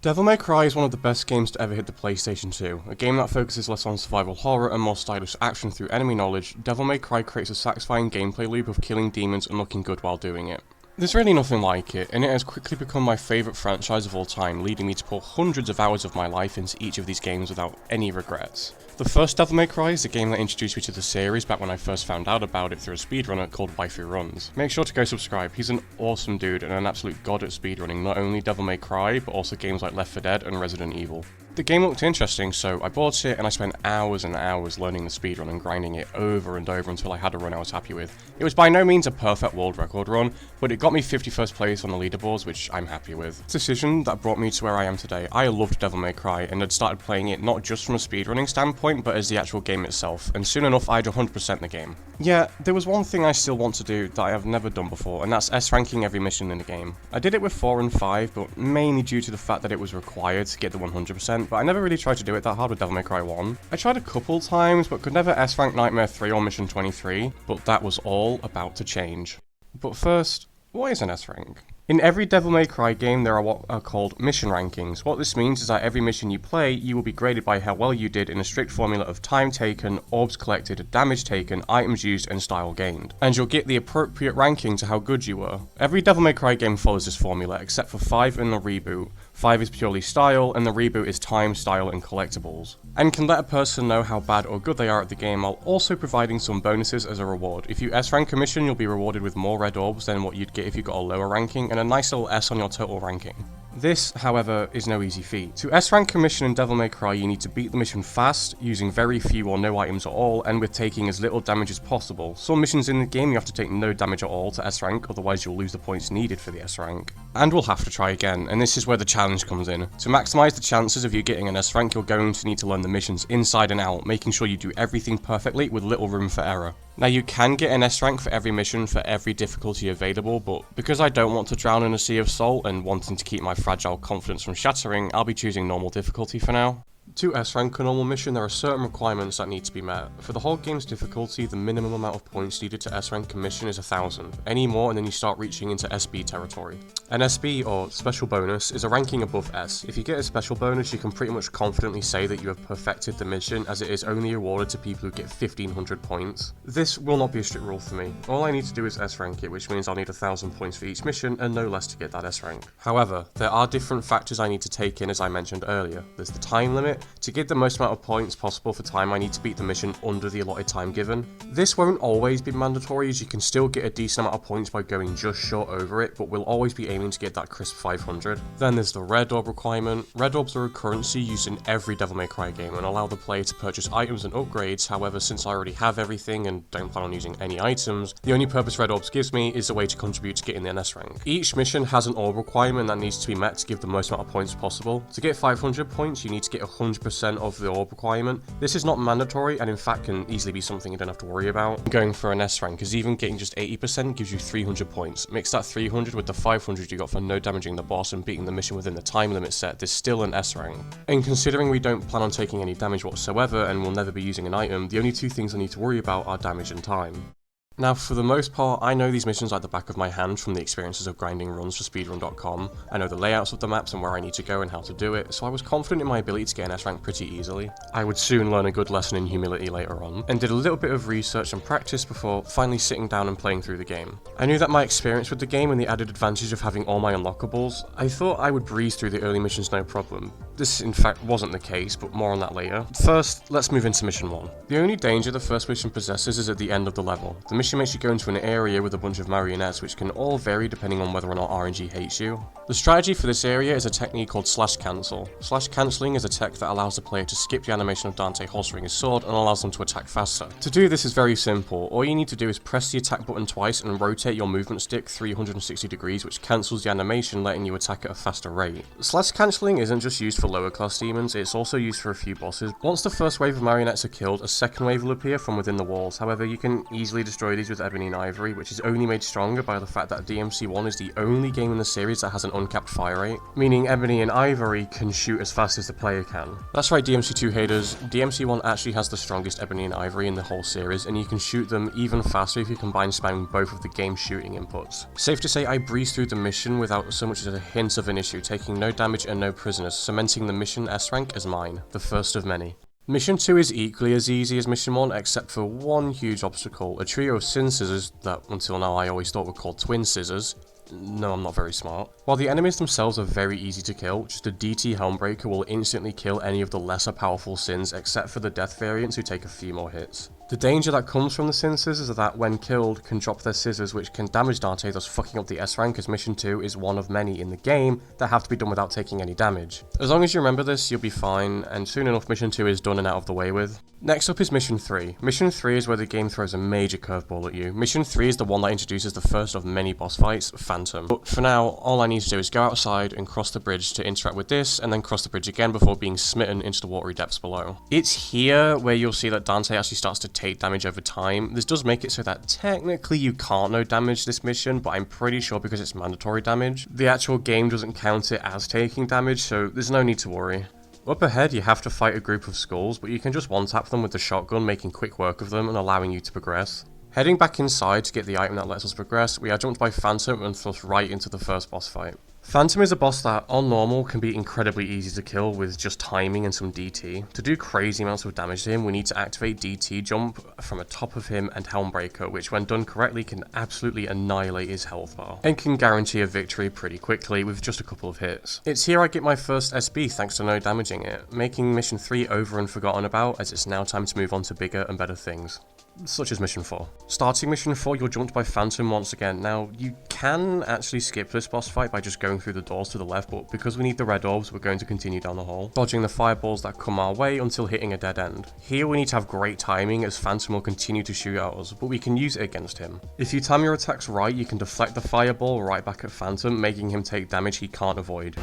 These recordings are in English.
Devil May Cry is one of the best games to ever hit the PlayStation 2. A game that focuses less on survival horror and more stylish action through enemy knowledge, Devil May Cry creates a satisfying gameplay loop of killing demons and looking good while doing it. There's really nothing like it, and it has quickly become my favourite franchise of all time, leading me to pour hundreds of hours of my life into each of these games without any regrets. The first Devil May Cry is the game that introduced me to the series back when I first found out about it through a speedrunner called Waifu Runs. Make sure to go subscribe, he's an awesome dude and an absolute god at speedrunning not only Devil May Cry, but also games like Left 4 Dead and Resident Evil. The game looked interesting, so I bought it and I spent hours and hours learning the speedrun and grinding it over and over until I had a run I was happy with. It was by no means a perfect world record run, but it got me 51st place on the leaderboards, which I'm happy with. It's a decision that brought me to where I am today. I loved Devil May Cry and had started playing it not just from a speedrunning standpoint, but as the actual game itself, and soon enough I'd 100% the game. Yeah, there was one thing I still want to do that I have never done before, and that's S-ranking every mission in the game. I did it with 4 and 5, but mainly due to the fact that it was required to get the 100%, but I never really tried to do it that hard with Devil May Cry 1. I tried a couple times, but could never S-rank Nightmare 3 or Mission 23, but that was all about to change. But first, what is an S-rank? In every Devil May Cry game, there are what are called mission rankings. What this means is that every mission you play, you will be graded by how well you did in a strict formula of time taken, orbs collected, damage taken, items used, and style gained. And you'll get the appropriate ranking to how good you were. Every Devil May Cry game follows this formula, except for 5 and the reboot. 5 is purely style, and the reboot is time, style, and collectibles. And can let a person know how bad or good they are at the game while also providing some bonuses as a reward. If you S-rank a mission, you'll be rewarded with more red orbs than what you'd get if you got a lower ranking, and a nice little S on your total ranking. This, however, is no easy feat. To S-rank a mission in Devil May Cry, you need to beat the mission fast, using very few or no items at all, and with taking as little damage as possible. Some missions in the game you have to take no damage at all to S-rank, otherwise you'll lose the points needed for the S-rank. And we'll have to try again, and this is where the challenge comes in. To maximise the chances of you getting an S-rank, you're going to need to learn the missions inside and out, making sure you do everything perfectly with little room for error. Now you can get an S-rank for every mission for every difficulty available, but because I don't want to drown in a sea of salt and wanting to keep my fragile confidence from shattering, I'll be choosing normal difficulty for now. To S-rank a normal mission, there are certain requirements that need to be met. For the whole game's difficulty, the minimum amount of points needed to S-rank a mission is 1000. Any more and then you start reaching into SB territory. An SB, or special bonus, is a ranking above S. If you get a special bonus, you can pretty much confidently say that you have perfected the mission, as it is only awarded to people who get 1500 points. This will not be a strict rule for me. All I need to do is S-rank it, which means I'll need 1000 points for each mission and no less to get that S-rank. However, there are different factors I need to take in, as I mentioned earlier. There's the time limit. To get the most amount of points possible for time, I need to beat the mission under the allotted time given. This won't always be mandatory, as you can still get a decent amount of points by going just short over it, but we'll always be aiming to get that crisp 500. Then there's the red orb requirement. Red orbs are a currency used in every Devil May Cry game and allow the player to purchase items and upgrades. However, since I already have everything and don't plan on using any items, the only purpose red orbs gives me is a way to contribute to getting the S rank. Each mission has an orb requirement that needs to be met to give the most amount of points possible. To get 500 points, you need to get 100% of the orb requirement. This is not mandatory and in fact can easily be something you don't have to worry about going for an S rank, as even getting just 80% gives you 300 points. Mix that 300 with the 500 you got for no damaging the boss and beating the mission within the time limit set, there's still an S rank. And considering we don't plan on taking any damage whatsoever and will never be using an item, the only two things I need to worry about are damage and time. Now, for the most part, I know these missions like the back of my hand from the experiences of grinding runs for speedrun.com. I know the layouts of the maps and where I need to go and how to do it, so I was confident in my ability to get an S rank pretty easily. I would soon learn a good lesson in humility later on, and did a little bit of research and practice before finally sitting down and playing through the game. I knew that my experience with the game and the added advantage of having all my unlockables, I thought I would breeze through the early missions no problem. This in fact wasn't the case, but more on that later. First, let's move into mission 1. The only danger the first mission possesses is at the end of the level. The mission makes you go into an area with a bunch of marionettes, which can all vary depending on whether or not RNG hates you. The strategy for this area is a technique called slash cancel. Slash cancelling is a tech that allows the player to skip the animation of Dante holstering his sword and allows them to attack faster. To do this is very simple. All you need to do is press the attack button twice and rotate your movement stick 360 degrees, which cancels the animation, letting you attack at a faster rate. Slash cancelling isn't just used for lower class demons, it's also used for a few bosses. Once the first wave of marionettes are killed, a second wave will appear from within the walls. However, you can easily destroy enjoy these with Ebony and Ivory, which is only made stronger by the fact that DMC1 is the only game in the series that has an uncapped fire rate, meaning Ebony and Ivory can shoot as fast as the player can. That's right, DMC2 haters, DMC1 actually has the strongest Ebony and Ivory in the whole series, and you can shoot them even faster if you combine spamming both of the game's shooting inputs. Safe to say I breezed through the mission without so much as a hint of an issue, taking no damage and no prisoners, cementing the mission S rank as mine, the first of many. Mission 2 is equally as easy as Mission 1, except for one huge obstacle, a trio of sin scissors that until now I always thought were called twin scissors. No, I'm not very smart. While the enemies themselves are very easy to kill, just a DT Helmbreaker will instantly kill any of the lesser powerful sins except for the death variants who take a few more hits. The danger that comes from the sin scissors is that when killed can drop their scissors which can damage Dante, thus fucking up the S rank, as Mission 2 is one of many in the game that have to be done without taking any damage. As long as you remember this, you'll be fine, and soon enough Mission 2 is done and out of the way with. Next up is Mission 3. Mission 3 is where the game throws a major curveball at you. Mission 3 is the one that introduces the first of many boss fights, Phantom. But for now, all I need to do is go outside and cross the bridge to interact with this, and then cross the bridge again before being smitten into the watery depths below. It's here where you'll see that Dante actually starts to take damage over time. This does make it so that technically you can't no damage this mission, but I'm pretty sure because it's mandatory damage, the actual game doesn't count it as taking damage, so there's no need to worry. Up ahead, you have to fight a group of skulls, but you can just one-tap them with the shotgun, making quick work of them and allowing you to progress. Heading back inside to get the item that lets us progress, we are jumped by Phantom and thrust right into the first boss fight. Phantom is a boss that, on normal, can be incredibly easy to kill with just timing and some DT. To do crazy amounts of damage to him, we need to activate DT jump from atop of him and Helmbreaker, which when done correctly can absolutely annihilate his health bar, and can guarantee a victory pretty quickly with just a couple of hits. It's here I get my first SB thanks to no damaging it, making Mission 3 over and forgotten about, as it's now time to move on to bigger and better things. Such as Mission 4. Starting Mission 4, you're jumped by Phantom once again. Now, you can actually skip this boss fight by just going through the doors to the left, but because we need the red orbs, we're going to continue down the hall, dodging the fireballs that come our way until hitting a dead end. Here we need to have great timing, as Phantom will continue to shoot at us, but we can use it against him. If you time your attacks right, you can deflect the fireball right back at Phantom, making him take damage he can't avoid.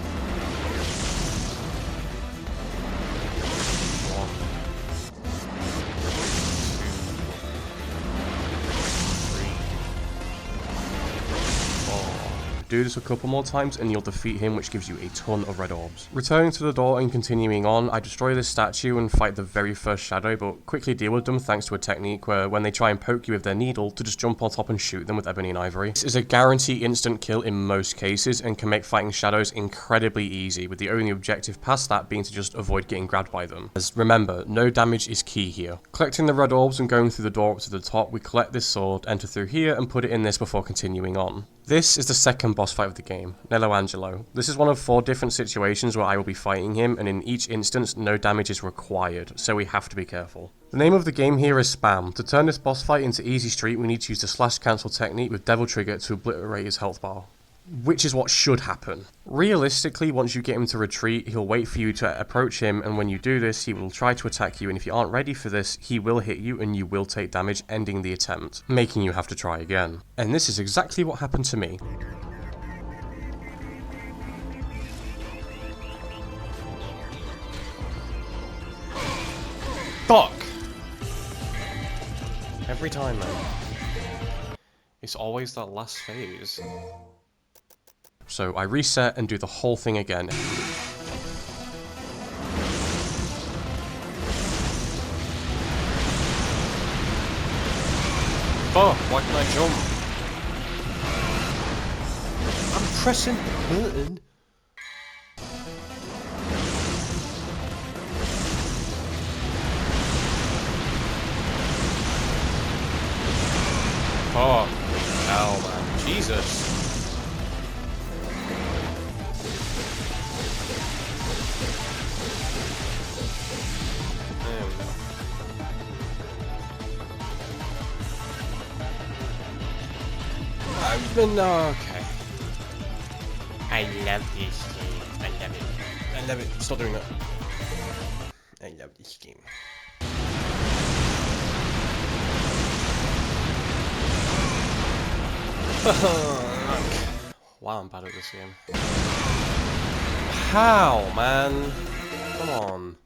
Do this a couple more times and you'll defeat him, which gives you a ton of red orbs. Returning to the door and continuing on, I destroy this statue and fight the very first shadow, but quickly deal with them thanks to a technique where when they try and poke you with their needle, to just jump on top and shoot them with Ebony and Ivory. This is a guarantee instant kill in most cases and can make fighting shadows incredibly easy, with the only objective past that being to just avoid getting grabbed by them. As remember, no damage is key here. Collecting the red orbs and going through the door up to the top, we collect this sword, enter through here and put it in this before continuing on. This is the second boss fight of the game, Nello Angelo. This is one of 4 different situations where I will be fighting him, and in each instance no damage is required, so we have to be careful. The name of the game here is Spam. To turn this boss fight into Easy Street, we need to use the slash cancel technique with Devil Trigger to obliterate his health bar. Which is what should happen. Realistically, once you get him to retreat, he'll wait for you to approach him, and when you do this, he will try to attack you, and if you aren't ready for this, he will hit you and you will take damage, ending the attempt, making you have to try again. And this is exactly what happened to me. Fuck! Every time, man. It's always that last phase. So I reset and do the whole thing again. Oh, why can I jump? I'm pressing the button. Oh, hell, man. Jesus. I've been okay. I love this game. I love it. I love it. Stop doing that. I love this game. Wow, I'm bad at this game. How, man? Come on.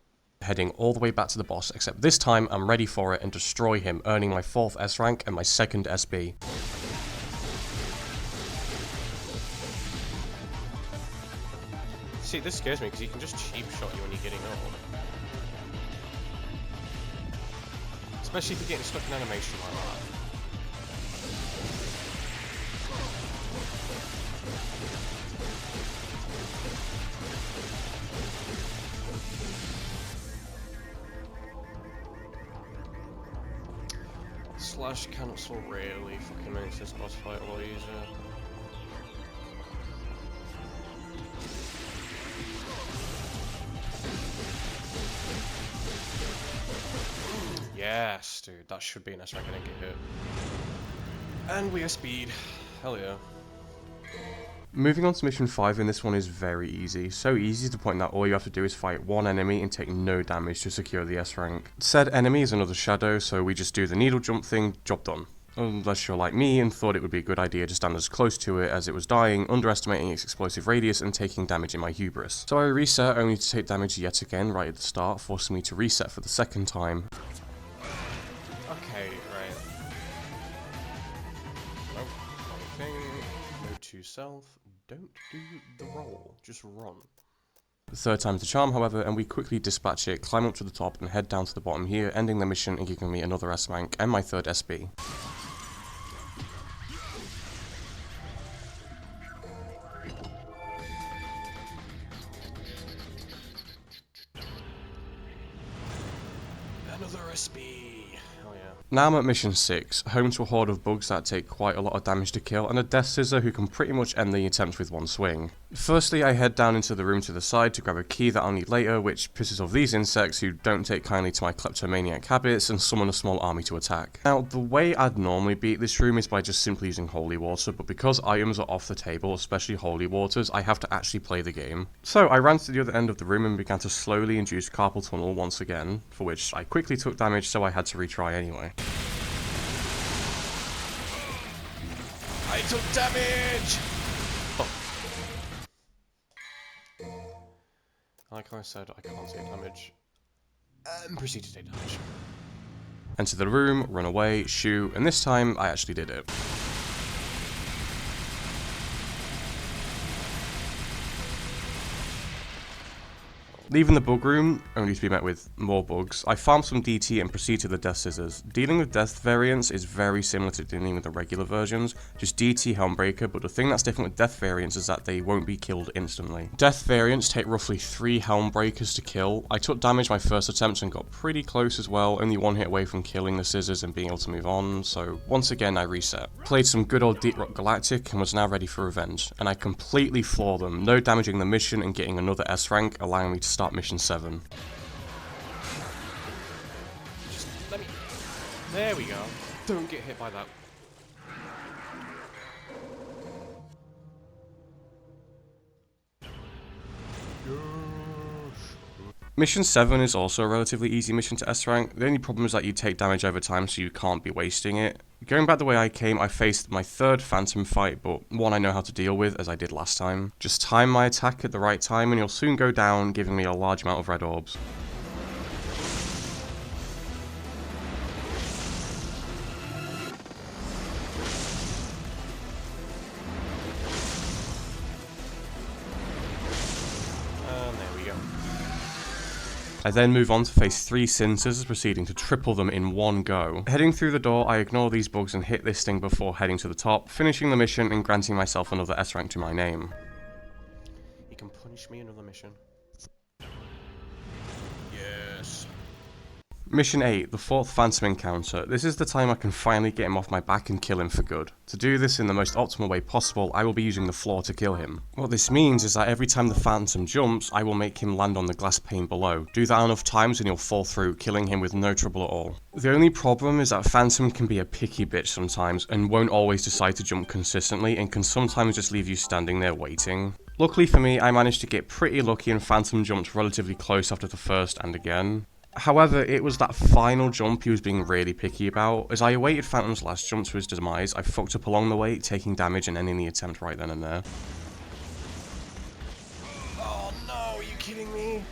heading all the way back to the boss, except this time I'm ready for it and destroy him, earning my 4th S rank and my 2nd SB. See, this scares me because he can just cheap shot you when you're getting up. Especially if you're getting stuck in animation like that. Slash cancel really fucking makes this boss fight a lot easier. Yes, dude, that should be an S rank. I didn't get hit. And we are speed. Hell yeah. Moving on to mission 5, and this one is very easy. So easy to the point that all you have to do is fight one enemy and take no damage to secure the S rank. Said enemy is another shadow, so we just do the needle jump thing, job done. Unless you're like me and thought it would be a good idea to stand as close to it as it was dying, underestimating its explosive radius and taking damage in my hubris. So I reset only to take damage yet again right at the start, forcing me to reset for the 2nd time. Okay, right. Nope, wrong thing. Note to self, don't do the roll, just run. The 3rd time's the charm, however, and we quickly dispatch it, climb up to the top and head down to the bottom here, ending the mission and giving me another S rank and my 3rd SB. Another SB. Hell yeah. Now I'm at mission 6, home to a horde of bugs that take quite a lot of damage to kill, and a Death Scissor who can pretty much end the attempt with one swing. Firstly, I head down into the room to the side to grab a key that I'll need later, which pisses off these insects who don't take kindly to my kleptomaniac habits and summon a small army to attack. Now, the way I'd normally beat this room is by just simply using holy water, but because items are off the table, especially holy waters, I have to actually play the game. So I ran to the other end of the room and began to slowly induce carpal tunnel once again, for which I quickly took damage, so I had to retry anyway. I took damage! Oh. Like I said, I can't take damage. And proceed to take damage. Enter the room, run away, shoot, and this time I actually did it. Leaving the bug room, only to be met with more bugs, I farm some DT and proceed to the Death Scissors. Dealing with Death variants is very similar to dealing with the regular versions, just DT Helmbreaker, but the thing that's different with Death variants is that they won't be killed instantly. Death variants take roughly 3 Helmbreakers to kill. I took damage my first attempt and got pretty close as well, only 1 hit away from killing the Scissors and being able to move on, so once again I reset. Played some good old Deep Rock Galactic and was now ready for revenge, and I completely floored them, no damaging the mission and getting another S rank, allowing me to start mission 7. Just let me... There we go. Don't get hit by that. Mission 7 is also a relatively easy mission to S rank. The only problem is that you take damage over time, so you can't be wasting it. Going back the way I came, I faced my 3rd Phantom fight, but one I know how to deal with, as I did last time. Just time my attack at the right time and you'll soon go down, giving me a large amount of red orbs. I then move on to face 3 Sin Scissors, proceeding to triple them in one go. Heading through the door, I ignore these bugs and hit this thing before heading to the top, finishing the mission and granting myself another S rank to my name. You can punish me another mission. Yes. Mission 8, the 4th Phantom encounter. This is the time I can finally get him off my back and kill him for good. To do this in the most optimal way possible, I will be using the floor to kill him. What this means is that every time the Phantom jumps, I will make him land on the glass pane below. Do that enough times and he'll fall through, killing him with no trouble at all. The only problem is that Phantom can be a picky bitch sometimes and won't always decide to jump consistently and can sometimes just leave you standing there waiting. Luckily for me, I managed to get pretty lucky and Phantom jumped relatively close after the first and again. However, it was that final jump he was being really picky about. As I awaited Phantom's last jump to his demise, I fucked up along the way, taking damage and ending the attempt right then and there. Oh no, are you kidding me?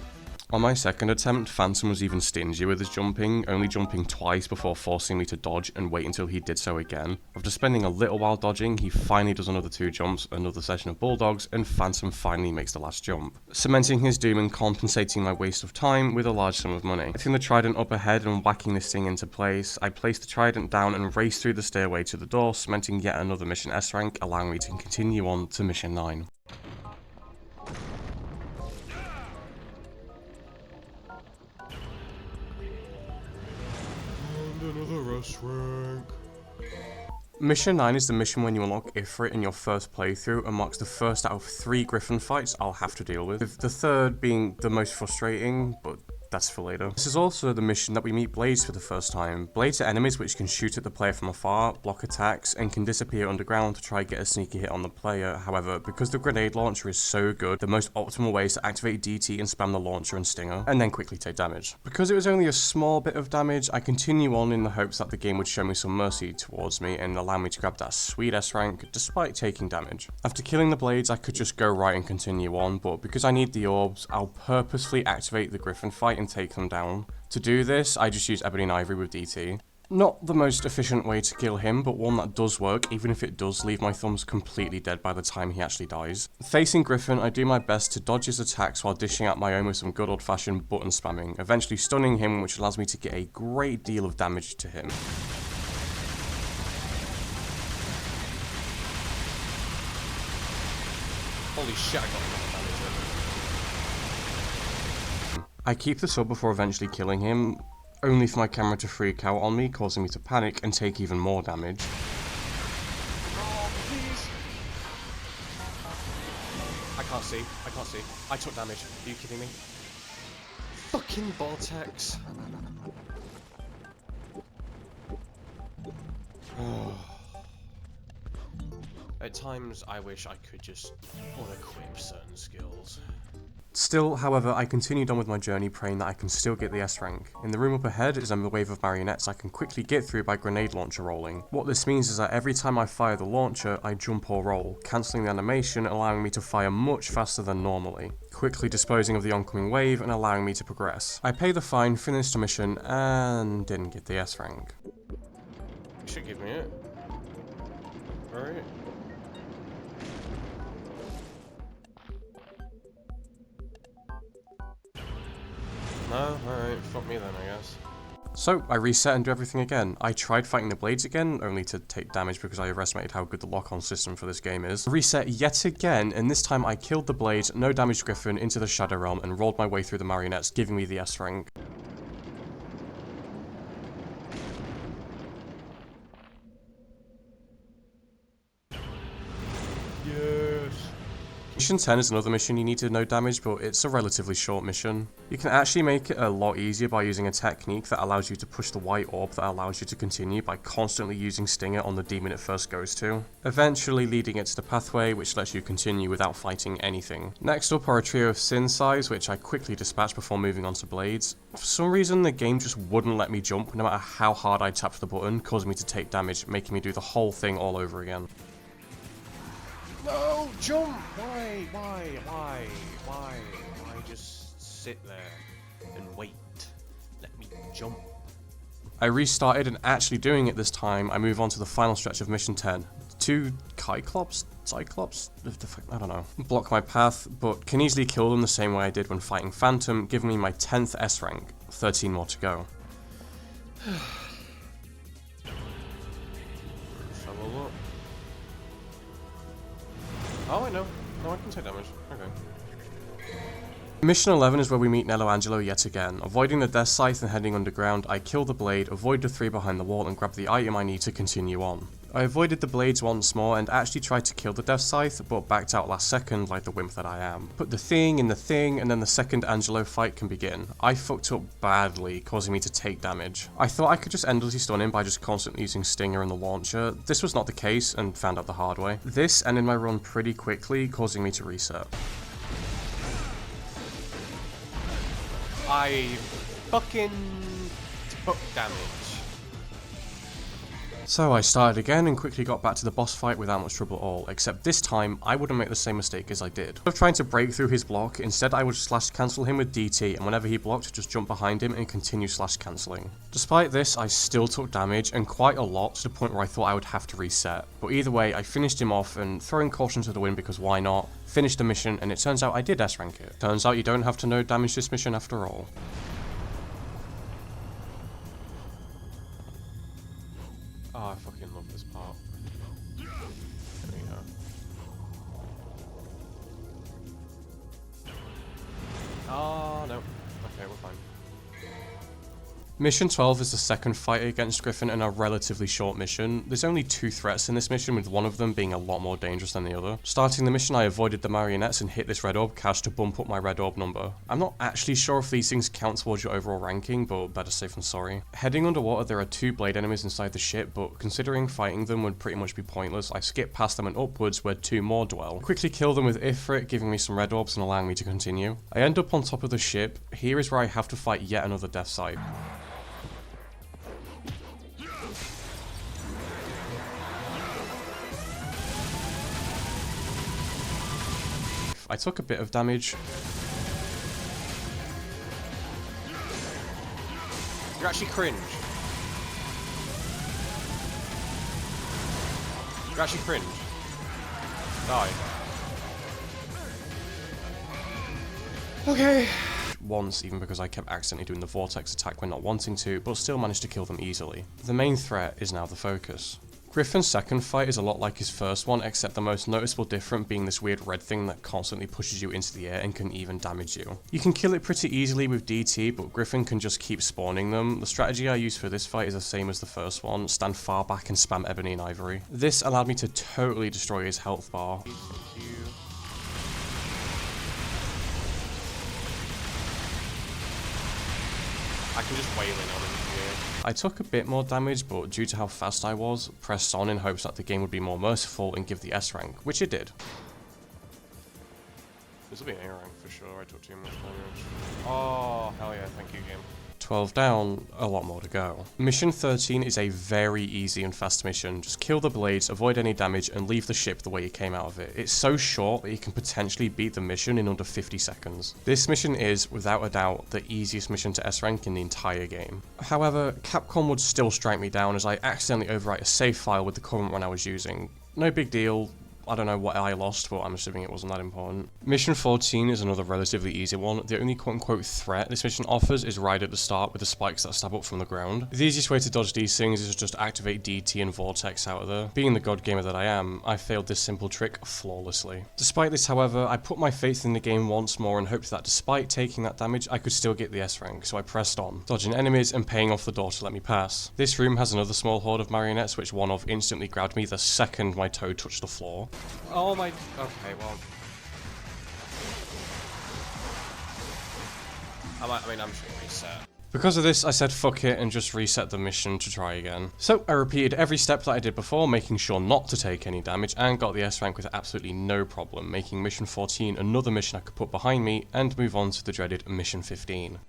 On my second attempt, Phantom was even stingy with his jumping, only jumping twice before forcing me to dodge and wait until he did so again. After spending a little while dodging, he finally does another 2 jumps, another session of bulldogs, and Phantom finally makes the last jump, cementing his doom and compensating my waste of time with a large sum of money. Getting the trident up ahead and whacking this thing into place, I place the trident down and race through the stairway to the door, cementing yet another mission S rank, allowing me to continue on to mission 9. Another S rank. Mission 9 is the mission when you unlock Ifrit in your first playthrough and marks the first out of 3 Griffin fights I'll have to deal with the third being the most frustrating, but that's for later. This is also the mission that we meet Blades for the first time. Blades are enemies which can shoot at the player from afar, block attacks, and can disappear underground to try and get a sneaky hit on the player. However, because the grenade launcher is so good, the most optimal way is to activate DT and spam the launcher and stinger, and then quickly take damage. Because it was only a small bit of damage, I continue on in the hopes that the game would show me some mercy towards me and allow me to grab that sweet S rank despite taking damage. After killing the Blades, I could just go right and continue on, but because I need the orbs, I'll purposefully activate the Griffin fight and take them down. To do this, I just use Ebony and Ivory with DT. Not the most efficient way to kill him, but one that does work, even if it does leave my thumbs completely dead by the time he actually dies. Facing Griffin, I do my best to dodge his attacks while dishing out my own with some good old-fashioned button spamming, eventually stunning him, which allows me to get a great deal of damage to him. Holy shit, I got a lot of damage there. I keep this up before eventually killing him, only for my camera to freak out on me, causing me to panic and take even more damage. Oh, please. I can't see. I took damage. Are you kidding me? Fucking Vortex. At times, I wish I could just unequip certain skills. Still, however, I continued on with my journey praying that I can still get the S rank. In the room up ahead is a wave of marionettes I can quickly get through by grenade launcher rolling. What this means is that every time I fire the launcher, I jump or roll, cancelling the animation, allowing me to fire much faster than normally, quickly disposing of the oncoming wave and allowing me to progress. I pay the fine, finished the mission, and didn't get the S rank. You should give me it. Alright. No? Alright, fuck me then, I guess. So, I reset and do everything again. I tried fighting the Blades again, only to take damage because I overestimated how good the lock-on system for this game is. Reset yet again, and this time I killed the Blades, no damage Griffin, into the Shadow Realm, and rolled my way through the marionettes, giving me the S rank. Mission 10 is another mission you need to no damage, but it's a relatively short mission. You can actually make it a lot easier by using a technique that allows you to push the white orb that allows you to continue by constantly using Stinger on the demon it first goes to, eventually leading it to the pathway which lets you continue without fighting anything. Next up are a trio of Sin Size which I quickly dispatched before moving on to Blades. For some reason the game just wouldn't let me jump no matter how hard I tapped the button, causing me to take damage, making me do the whole thing all over again. No! Jump! Why just sit there and wait? Let me jump. I restarted and actually doing it this time, I move on to the final stretch of mission 10. 2 Cyclops? I don't know. Block my path, but can easily kill them the same way I did when fighting Phantom, giving me my 10th S rank. 13 more to go. Let's have a look. Oh, I know. No, I can take damage. Okay. Mission 11 is where we meet Nello Angelo yet again. Avoiding the Death Scythe and heading underground, I kill the Blade, avoid the 3 behind the wall and grab the item I need to continue on. I avoided the Blades once more and actually tried to kill the Death Scythe, but backed out last second like the wimp that I am. Put the thing in the thing and then the second Angelo fight can begin. I fucked up badly, causing me to take damage. I thought I could just endlessly stun him by just constantly using Stinger and the launcher. This was not the case and found out the hard way. This ended my run pretty quickly, causing me to reset. I fucking took damage. So I started again and quickly got back to the boss fight without much trouble at all, except this time I wouldn't make the same mistake as I did. Instead of trying to break through his block, instead I would slash cancel him with DT, and whenever he blocked, just jump behind him and continue slash cancelling. Despite this, I still took damage, and quite a lot, to the point where I thought I would have to reset. But either way, I finished him off, and throwing caution to the wind because why not, finished the mission, and it turns out I did S-rank it. Turns out you don't have to know damage this mission after all. Oh, I fucking love this part. There we go. Oh, no. Okay, we're fine. Mission 12 is the second fight against Griffin and a relatively short mission. There's only 2 threats in this mission, with one of them being a lot more dangerous than the other. Starting the mission, I avoided the marionettes and hit this red orb cache to bump up my red orb number. I'm not actually sure if these things count towards your overall ranking, but better safe than sorry. Heading underwater, there are 2 blade enemies inside the ship, but considering fighting them would pretty much be pointless, I skip past them and upwards where 2 more dwell. Quickly kill them with Ifrit, giving me some red orbs and allowing me to continue. I end up on top of the ship. Here is where I have to fight yet another death side. I took a bit of damage. You're actually cringe. You're actually cringe. Die. Okay. Once, even because I kept accidentally doing the vortex attack when not wanting to, but still managed to kill them easily. The main threat is now the focus. Griffin's second fight is a lot like his first one, except the most noticeable difference being this weird red thing that constantly pushes you into the air and can even damage you. You can kill it pretty easily with DT, but Griffin can just keep spawning them. The strategy I used for this fight is the same as the first one, stand far back and spam Ebony and Ivory. This allowed me to totally destroy his health bar. Thank you. I can just wail in on him here. I took a bit more damage, but due to how fast I was, pressed on in hopes that the game would be more merciful and give the S rank, which it did. This will be an A rank for sure, I took too much damage. Oh, hell yeah, thank you game. 12 down, a lot more to go. Mission 13 is a very easy and fast mission. Just kill the blades, avoid any damage, and leave the ship the way you came out of it. It's so short that you can potentially beat the mission in under 50 seconds. This mission is, without a doubt, the easiest mission to S-rank in the entire game. However, Capcom would still strike me down as I accidentally overwrite a save file with the current one I was using. No big deal. I don't know what I lost, but I'm assuming it wasn't that important. Mission 14 is another relatively easy one. The only quote-unquote threat this mission offers is right at the start with the spikes that stab up from the ground. The easiest way to dodge these things is just activate DT and Vortex out of there. Being the god gamer that I am, I failed this simple trick flawlessly. Despite this, however, I put my faith in the game once more and hoped that despite taking that damage, I could still get the S rank, so I pressed on, dodging enemies and paying off the door to let me pass. This room has another small horde of marionettes, which one of instantly grabbed me the second my toe touched the floor. Oh my... Okay, well... I'm just gonna reset. Because of this, I said fuck it and just reset the mission to try again. So I repeated every step that I did before, making sure not to take any damage, and got the S rank with absolutely no problem, making mission 14 another mission I could put behind me and move on to the dreaded mission 15.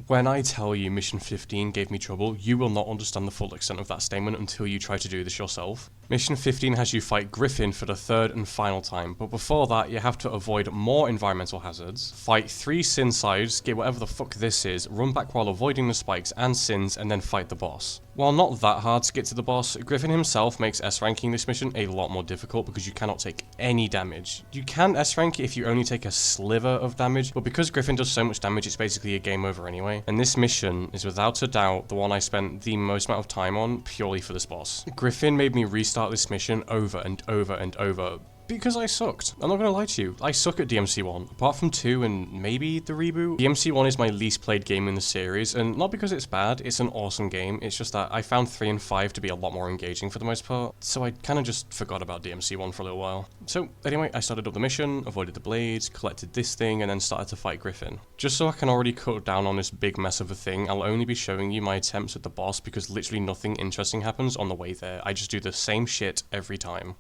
When I tell you mission 15 gave me trouble, you will not understand the full extent of that statement until you try to do this yourself. Mission 15 has you fight Griffin for the third and final time, but before that you have to avoid more environmental hazards, fight 3 sin sides, get whatever the fuck this is, run back while avoiding the spikes and sins, and then fight the boss. While not that hard to get to the boss, Griffin himself makes S-ranking this mission a lot more difficult because you cannot take any damage. You can S-rank it if you only take a sliver of damage, but because Griffin does so much damage it's basically a game over anyway. And this mission is without a doubt the one I spent the most amount of time on purely for this boss. Griffin made me restart this mission over and over and over, Because I sucked. I'm not gonna lie to you. I suck at DMC1. Apart from 2 and maybe the reboot, DMC1 is my least played game in the series, and not because it's bad, it's an awesome game, it's just that I found 3 and 5 to be a lot more engaging for the most part, so I kinda just forgot about DMC1 for a little while. So, anyway, I started up the mission, avoided the blades, collected this thing, and then started to fight Griffin. Just so I can already cut down on this big mess of a thing, I'll only be showing you my attempts at the boss because literally nothing interesting happens on the way there. I just do the same shit every time.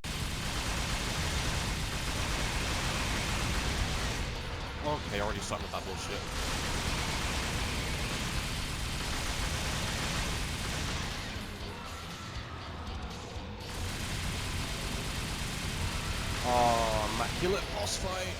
Okay, already starting with that bullshit. Oh, immaculate boss fight.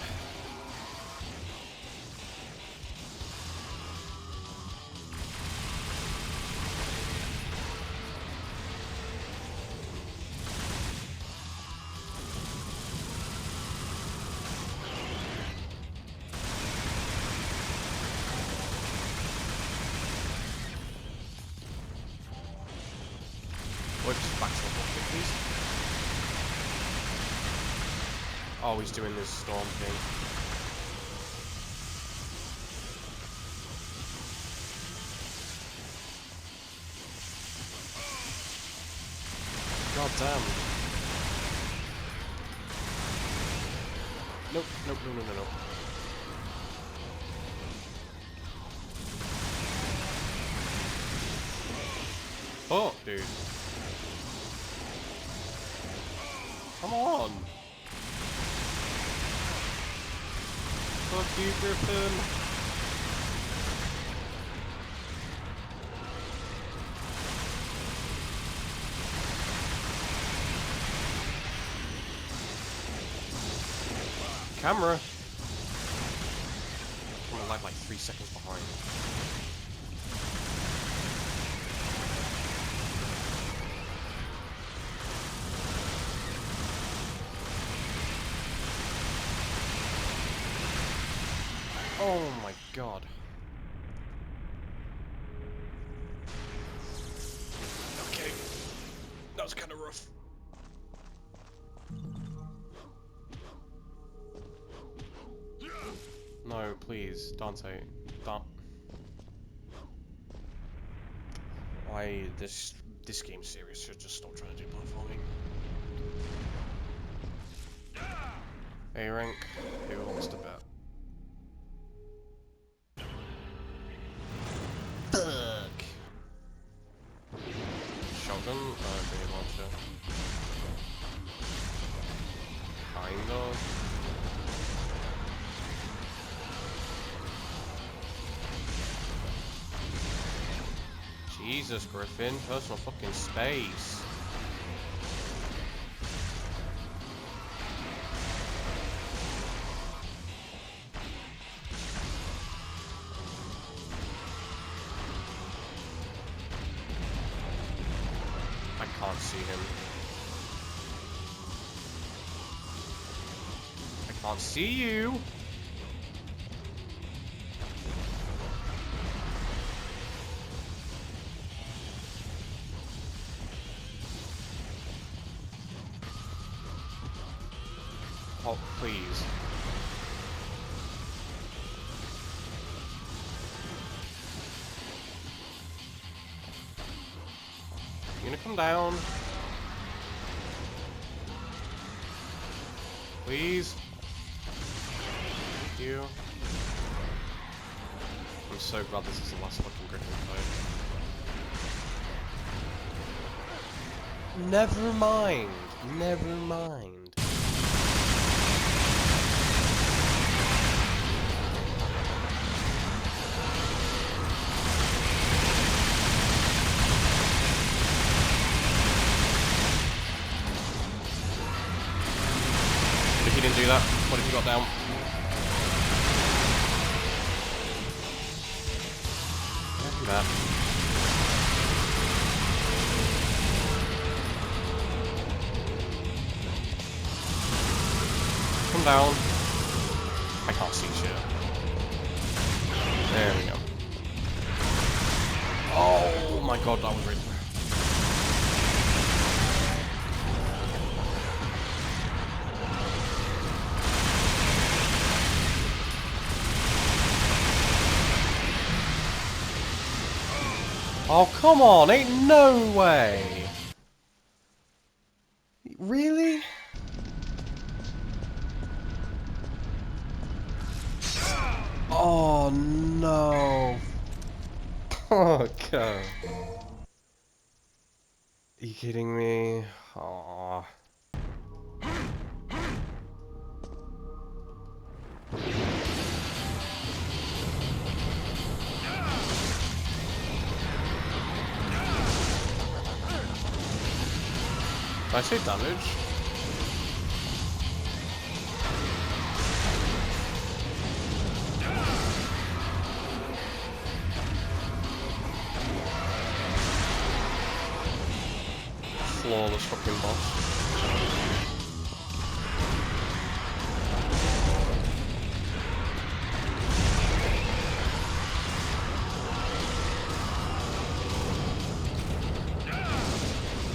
Just back to the bucket, please. Oh, he's doing this storm thing. God damn. Nope, nope, no, no, no, no. Oh, dude. Come on! Fuck you, Griffin! Camera! I'm gonna lag like 3 seconds behind. Oh my god. Okay. That was kind of rough. No, please, Dante. Don't. This game series should just stop trying to do platforming. A rank, who wants to bet? Fuck. Shotgun? Grenade launcher. Kind of. Jesus, Griffin. Personal fucking space. I can't see him. I can't see you. Oh, please. You gonna come down? Please? Thank you. I'm so glad this is the last fucking Griffin fight. Never mind. Never mind. If you didn't do that, what if you got down? Do that. Come down. I can't see shit. There we go. Oh my god, that was really... Oh, come on, ain't no way! Really? Oh, no. Oh, God. Are you kidding me? Aww. Did I say damage? Flawless fucking boss.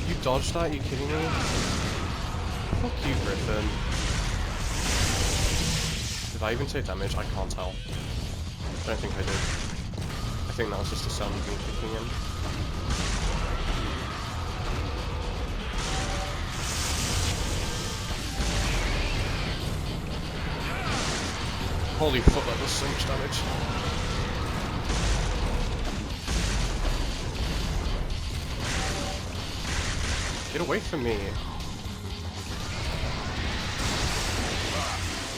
You dodged that? Are you kidding me? Fuck you, Griffin. Did I even take damage? I can't tell. I don't think I did. I think that was just the sound of me kicking in. Holy fuck, that does so much damage. Get away from me.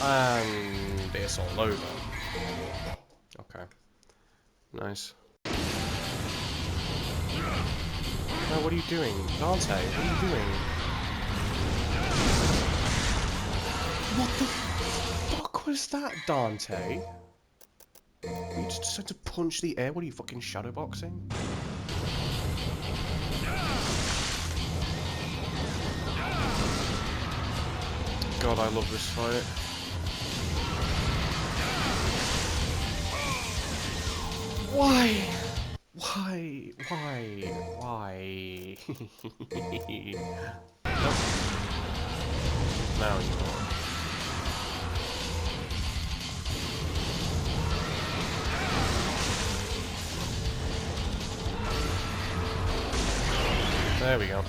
And it's all over. Okay. Nice. No, what are you doing? Dante, what are you doing? What the fuck was that, Dante? You just decided to punch the air? What are you, fucking shadowboxing? God, I love this fight. Why? Why? Why? Why? Nope. Now you are. There we go.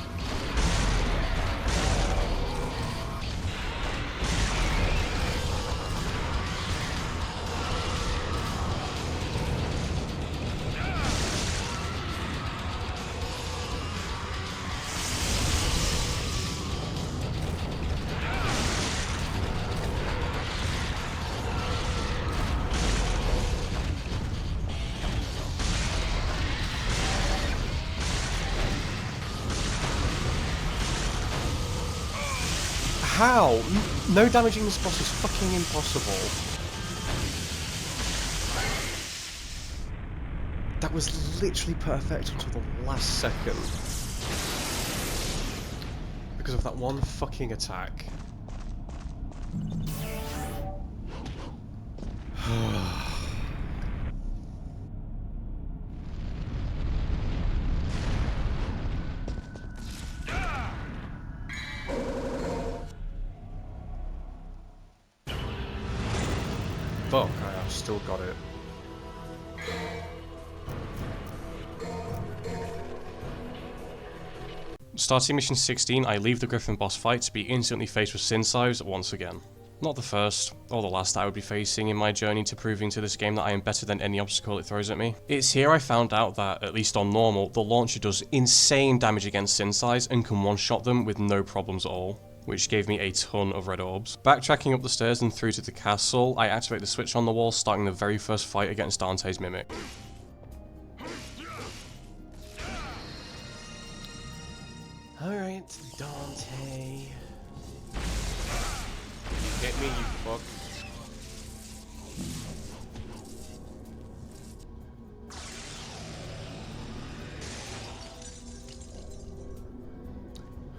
How? No damaging this boss is fucking impossible. That was literally perfect until the last second. Because of that one fucking attack. Fuck, I've still got it. Starting mission 16, I leave the Griffin boss fight to be instantly faced with Synthesize once again. Not the first, or the last that I would be facing in my journey to proving to this game that I am better than any obstacle it throws at me. It's here I found out that, at least on normal, the launcher does insane damage against Synthesize and can one-shot them with no problems at all, which gave me a ton of red orbs. Backtracking up the stairs and through to the castle, I activate the switch on the wall, starting the very first fight against Dante's Mimic. Alright, Dante. Hit me, you fuck.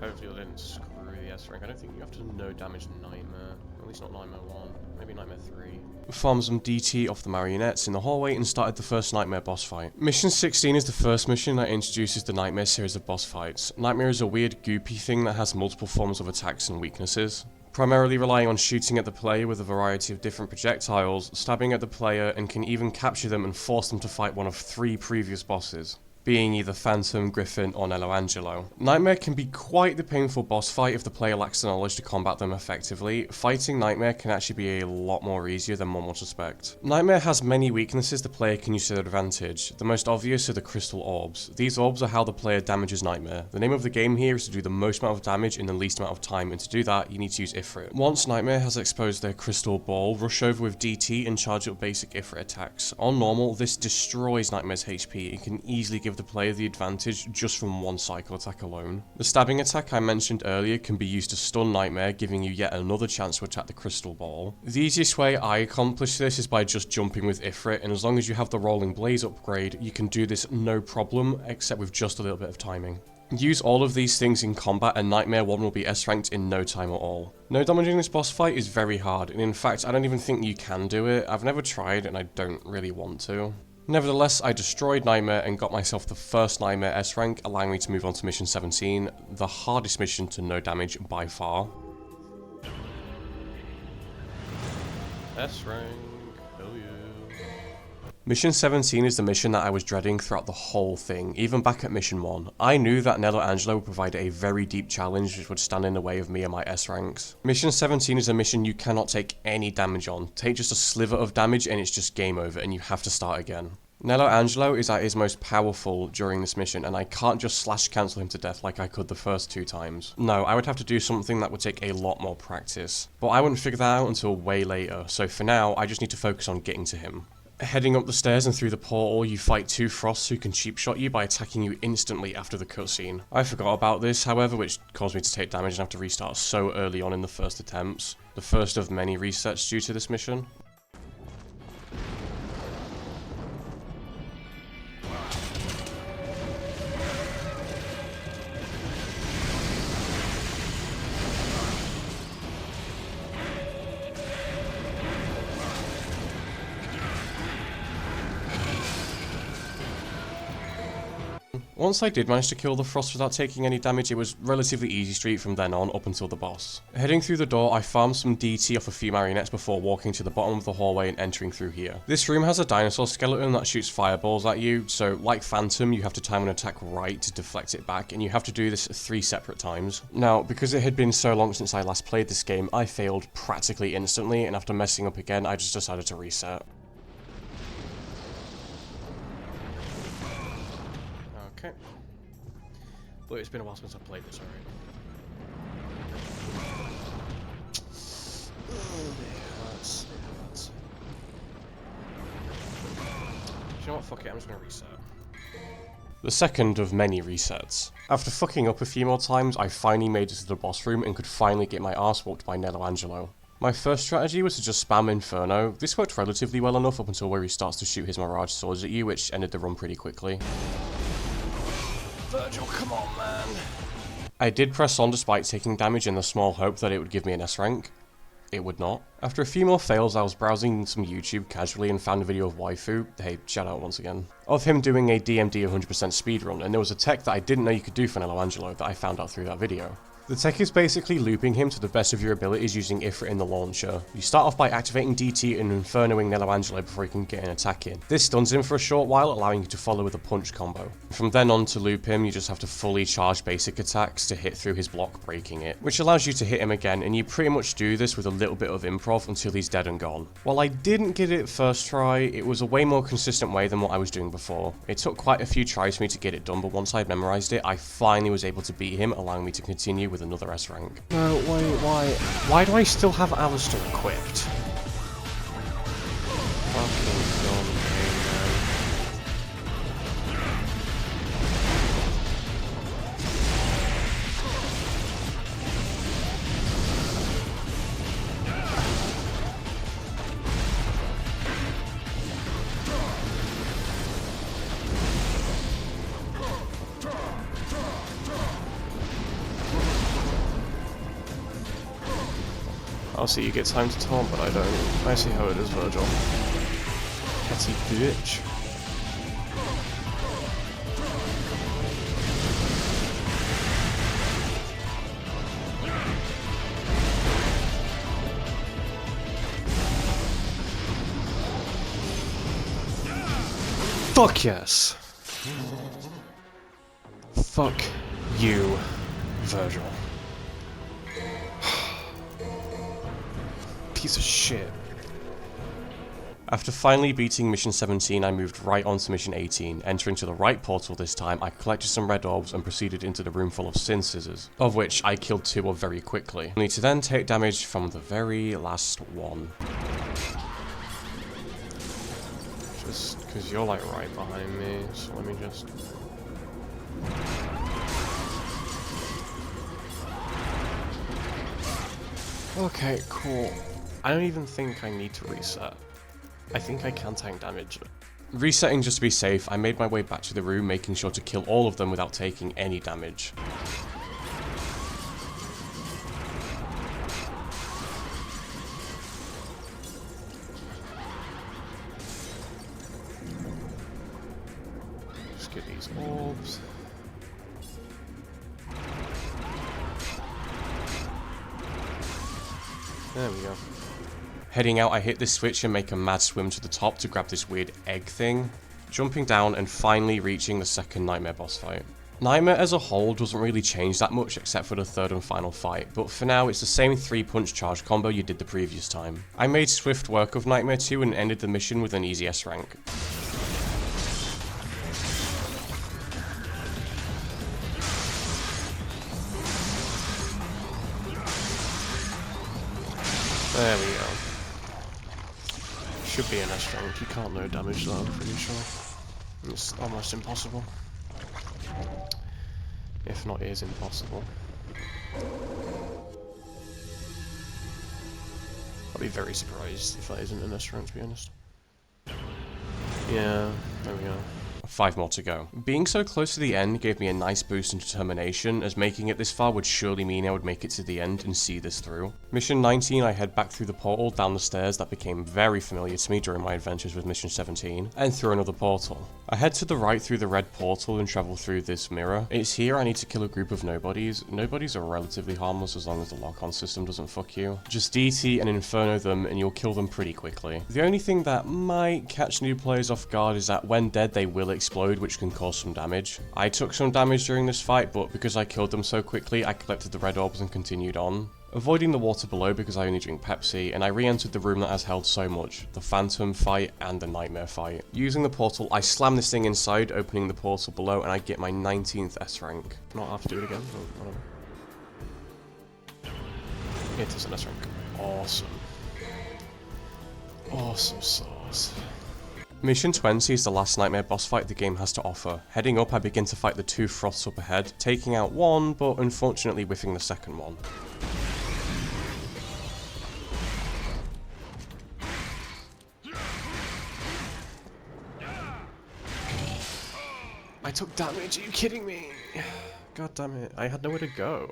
Hopefully I didn't screw the S rank. I don't think you have to no damage Nightmare. At least not Nightmare 1. Maybe Nightmare 3. Farmed some DT off the marionettes in the hallway and started the first Nightmare boss fight. Mission 16 is the first mission that introduces the Nightmare series of boss fights. Nightmare is a weird goopy thing that has multiple forms of attacks and weaknesses. Primarily relying on shooting at the player with a variety of different projectiles, stabbing at the player, and can even capture them and force them to fight one of 3 previous bosses. being either Phantom, Griffin, or Nello Angelo. Nightmare can be quite the painful boss fight if the player lacks the knowledge to combat them effectively. Fighting Nightmare can actually be a lot more easier than one would suspect. Nightmare has many weaknesses the player can use to their advantage. The most obvious are the crystal orbs. These orbs are how the player damages Nightmare. The name of the game here is to do the most amount of damage in the least amount of time, and to do that, you need to use Ifrit. Once Nightmare has exposed their crystal ball, rush over with DT and charge up basic Ifrit attacks. On normal, this destroys Nightmare's HP and can easily give the player the advantage just from one cycle attack alone. The stabbing attack I mentioned earlier can be used to stun Nightmare, giving you yet another chance to attack the crystal ball. The easiest way I accomplish this is by just jumping with Ifrit, and as long as you have the Rolling Blaze upgrade, you can do this no problem, except with just a little bit of timing. Use all of these things in combat and Nightmare 1 will be S-ranked in no time at all. No damaging this boss fight is very hard, and in fact I don't even think you can do it. I've never tried and I don't really want to. Nevertheless, I destroyed Nightmare and got myself the first Nightmare S rank, allowing me to move on to mission 17, the hardest mission to no damage by far. S rank, hell yeah. Mission 17 is the mission that I was dreading throughout the whole thing, even back at mission 1. I knew that Nello Angelo would provide a very deep challenge which would stand in the way of me and my S ranks. Mission 17 is a mission you cannot take any damage on. Take just a sliver of damage and it's just game over and you have to start again. Nello Angelo is at his most powerful during this mission, and I can't just slash cancel him to death like I could the first 2 times. No, I would have to do something that would take a lot more practice. But I wouldn't figure that out until way later, so for now, I just need to focus on getting to him. Heading up the stairs and through the portal, you fight 2 Frosts who can cheap shot you by attacking you instantly after the cutscene. I forgot about this, however, which caused me to take damage and have to restart so early on in the first attempts. The first of many resets due to this mission. Once I did manage to kill the Frost without taking any damage, it was relatively easy street from then on up until the boss. Heading through the door, I farmed some DT off a few marionettes before walking to the bottom of the hallway and entering through here. This room has a dinosaur skeleton that shoots fireballs at you, so like Phantom, you have to time an attack right to deflect it back, and you have to do this 3 separate times. Now, because it had been so long since I last played this game, I failed practically instantly, and after messing up again, I just decided to reset. Okay. But it's been a while since I've played this already. Oh, let's see. You know what, fuck it, I'm just gonna reset. The second of many resets. After fucking up a few more times, I finally made it to the boss room and could finally get my arse whooped by Nello Angelo. My first strategy was to just spam Inferno. This worked relatively well enough up until where he starts to shoot his Mirage swords at you, which ended the run pretty quickly. Virgil, come on, man. I did press on despite taking damage in the small hope that it would give me an S rank. It would not. After a few more fails, I was browsing some YouTube casually and found a video of Waifu, hey, shout out once again, of him doing a DMD 100% speedrun, and there was a tech that I didn't know you could do for Nello Angelo that I found out through that video. The tech is basically looping him to the best of your abilities using Ifrit in the launcher. You start off by activating DT and Infernoing Nello Angelo before he can get an attack in. This stuns him for a short while, allowing you to follow with a punch combo. From then on to loop him, you just have to fully charge basic attacks to hit through his block, breaking it, which allows you to hit him again, and you pretty much do this with a little bit of improv until he's dead and gone. While I didn't get it first try, it was a way more consistent way than what I was doing before. It took quite a few tries for me to get it done, but once I'd memorized it, I finally was able to beat him, allowing me to continue with another S rank. No, why do I still have Alistair equipped? Fucking dumb game, I'll see you get time to taunt, but I don't. I see how it is, Virgil. Petty bitch. Fuck yes! Fuck you, Virgil. Piece of shit. After finally beating Mission 17, I moved right on to Mission 18. Entering to the right portal this time, I collected some red orbs and proceeded into the room full of sin scissors, of which I killed 2 of very quickly, only to then take damage from the very last one. Just because you're like right behind me, so let me just... Okay, cool. I don't even think I need to reset. I think I can tank damage. Resetting just to be safe, I made my way back to the room, making sure to kill all of them without taking any damage. Just get these orbs. There we go. Heading out, I hit this switch and make a mad swim to the top to grab this weird egg thing, jumping down and finally reaching the second Nightmare boss fight. Nightmare as a whole doesn't really change that much except for the third and final fight, but for now it's the same 3-punch charge combo you did the previous time. I made swift work of Nightmare 2 and ended the mission with an easy S rank. There we go. Should be an S rank. You can't no damage though, I'm pretty sure. It's almost impossible. If not, it is impossible. I'd be very surprised if that isn't an S rank, to be honest. Yeah, there we go. 5 more to go. Being so close to the end gave me a nice boost in determination, as making it this far would surely mean I would make it to the end and see this through. Mission 19, I head back through the portal down the stairs that became very familiar to me during my adventures with Mission 17, and through another portal. I head to the right through the red portal and travel through this mirror. It's here I need to kill a group of nobodies. Nobodies are relatively harmless as long as the lock-on system doesn't fuck you. Just DT and Inferno them and you'll kill them pretty quickly. The only thing that might catch new players off guard is that when dead they will explode, which can cause some damage. I took some damage during this fight, but because I killed them so quickly, I collected the red orbs and continued on. Avoiding the water below because I only drink Pepsi, and I re-entered the room that has held so much, the Phantom fight and the Nightmare fight. Using the portal, I slam this thing inside, opening the portal below, and I get my 19th S rank. Not have to do it again, but whatever. It is an S rank. Awesome. Awesome sauce. Mission 20 is the last Nightmare boss fight the game has to offer. Heading up, I begin to fight the 2 froths up ahead, taking out one, but unfortunately whiffing the second one. I took damage, are you kidding me? God damn it, I had nowhere to go.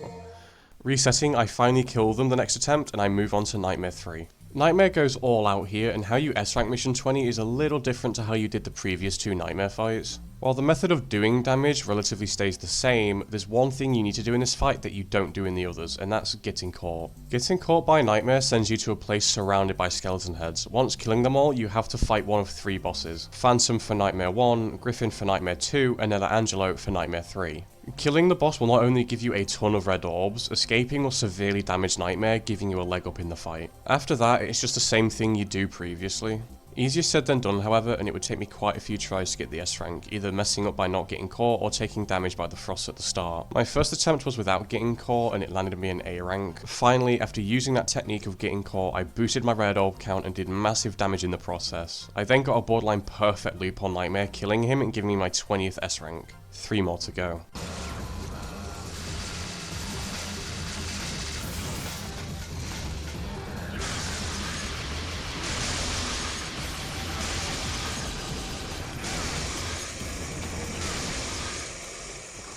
Resetting, I finally kill them the next attempt, and I move on to Nightmare 3. Nightmare goes all out here, and how you S-rank Mission 20 is a little different to how you did the previous 2 Nightmare fights. While the method of doing damage relatively stays the same, there's one thing you need to do in this fight that you don't do in the others, and that's getting caught. Getting caught by Nightmare sends you to a place surrounded by skeleton heads. Once killing them all, you have to fight one of 3 bosses. Phantom for Nightmare 1, Griffin for Nightmare 2, and Ella Angelo for Nightmare 3. Killing the boss will not only give you a ton of red orbs, escaping will severely damage Nightmare, giving you a leg up in the fight. After that, it's just the same thing you do previously. Easier said than done, however, and it would take me quite a few tries to get the S rank, either messing up by not getting caught or taking damage by the frost at the start. My first attempt was without getting caught and it landed me an A rank. Finally, after using that technique of getting caught, I boosted my red orb count and did massive damage in the process. I then got a borderline perfect loop on Nightmare, killing him and giving me my 20th S rank. 3 more to go.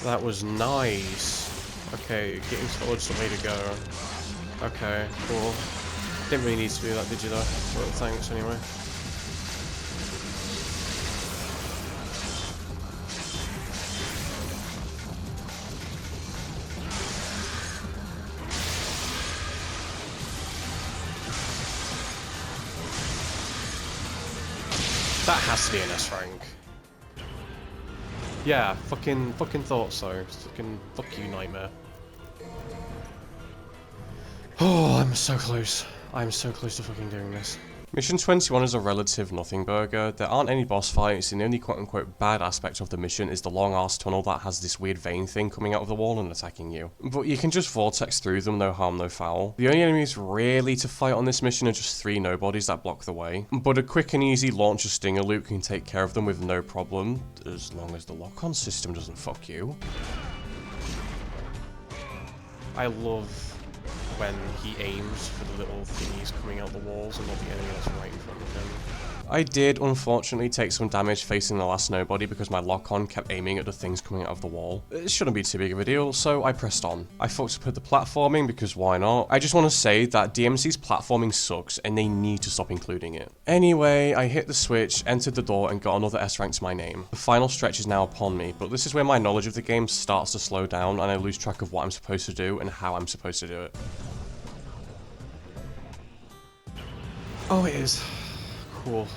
That was nice. Okay, getting towards the way to go. Okay, cool. Didn't really need to do that, did you though? Well, thanks anyway. That has to be an S rank. Yeah, fucking thought so. Fucking fuck you, Nightmare. Oh, I'm so close. I'm so close to fucking doing this. Mission 21 is a relative nothing burger. There aren't any boss fights, and the only quote-unquote bad aspect of the mission is the long-ass tunnel that has this weird vein thing coming out of the wall and attacking you. But you can just vortex through them, no harm, no foul. The only enemies really to fight on this mission are just 3 nobodies that block the way. But a quick and easy launcher stinger loop can take care of them with no problem, as long as the lock-on system doesn't fuck you. I love when he aims for the little thingies coming out the walls and not the enemy that's right in front of him. I did, unfortunately, take some damage facing the last nobody because my lock-on kept aiming at the things coming out of the wall. It shouldn't be too big of a deal, so I pressed on. I fucked up with the platforming because why not? I just want to say that DMC's platforming sucks and they need to stop including it. Anyway, I hit the switch, entered the door, and got another S rank to my name. The final stretch is now upon me, but this is where my knowledge of the game starts to slow down and I lose track of what I'm supposed to do and how I'm supposed to do it. Oh, it is. Cool.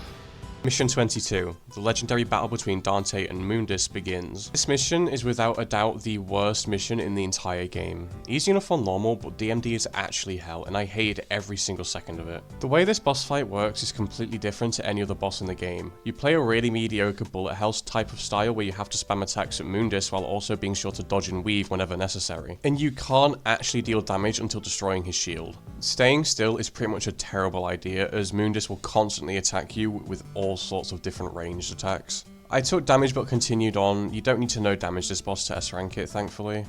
Mission 22, the legendary battle between Dante and Mundus begins. This mission is without a doubt the worst mission in the entire game. Easy enough on normal, but DMD is actually hell, and I hated every single second of it. The way this boss fight works is completely different to any other boss in the game. You play a really mediocre bullet hell type of style where you have to spam attacks at Mundus while also being sure to dodge and weave whenever necessary. And you can't actually deal damage until destroying his shield. Staying still is pretty much a terrible idea, as Mundus will constantly attack you with all sorts of different ranged attacks. I took damage but continued on. You don't need to know damage this boss to S rank it, thankfully.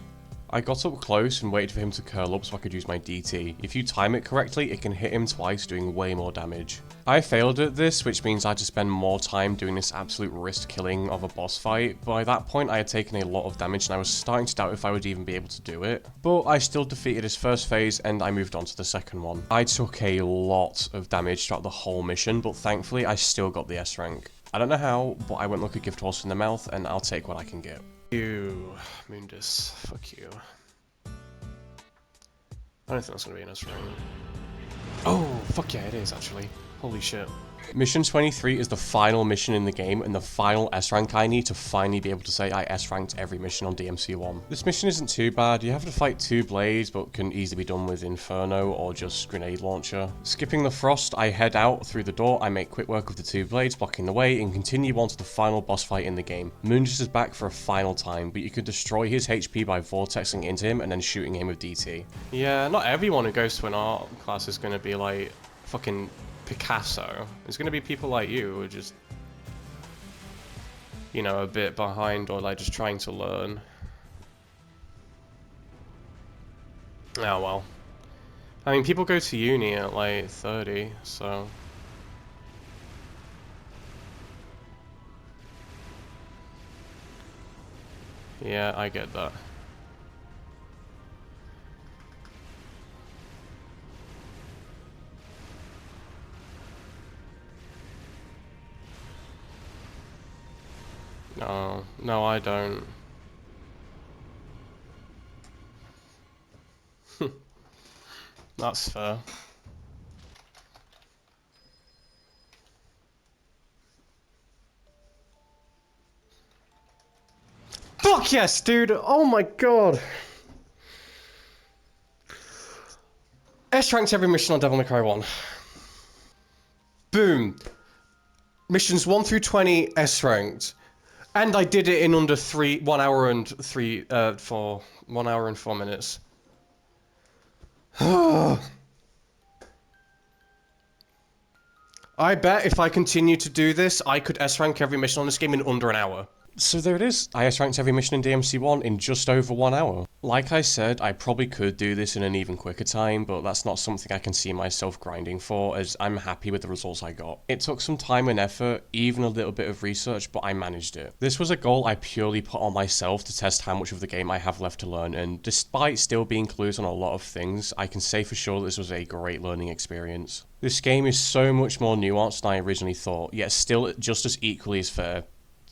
I got up close and waited for him to curl up so I could use my DT. If you time it correctly, it can hit him twice, doing way more damage. I failed at this, which means I had to spend more time doing this absolute wrist killing of a boss fight. By that point, I had taken a lot of damage and I was starting to doubt if I would even be able to do it. But I still defeated his first phase and I moved on to the second one. I took a lot of damage throughout the whole mission, but thankfully I still got the S rank. I don't know how, but I went like a gift horse in the mouth and I'll take what I can get. You, Mundus. Fuck you. I don't think that's gonna be an S rank. Oh, fuck yeah, it is actually. Holy shit. Mission 23 is the final mission in the game and the final S rank I need to finally be able to say I S ranked every mission on DMC1. This mission isn't too bad. You have to fight 2 blades, but can easily be done with Inferno or just grenade launcher. Skipping the frost, I head out through the door, I make quick work of the 2 blades blocking the way and continue on to the final boss fight in the game. Mundus is back for a final time, but you can destroy his HP by vortexing into him and then shooting him with DT. Yeah, not everyone who goes to an art class is gonna be like fucking Picasso. There's gonna be people like you who are just, you know, a bit behind or like just trying to learn. Oh well. I mean, people go to uni at like 30, so. Yeah, I get that. No, no, I don't. That's fair. Fuck yes, dude! Oh my god! S ranked every mission on Devil May Cry 1. Boom! Missions 1 through 20 S ranked. And I did it in under 1 hour and 1 hour and 4 minutes. I bet if I continue to do this, I could S rank every mission on this game in under an hour. So there it is. I S ranked every mission in DMC1 in just over 1 hour. Like I said, I probably could do this in an even quicker time, but that's not something I can see myself grinding for, as I'm happy with the results I got. It took some time and effort, even a little bit of research, but I managed it. This was a goal I purely put on myself to test how much of the game I have left to learn, and despite still being clueless on a lot of things, I can say for sure this was a great learning experience. This game is so much more nuanced than I originally thought, yet still just as equally as fair.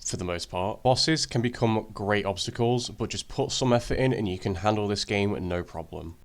For the most part. Bosses can become great obstacles, but just put some effort in and you can handle this game no problem.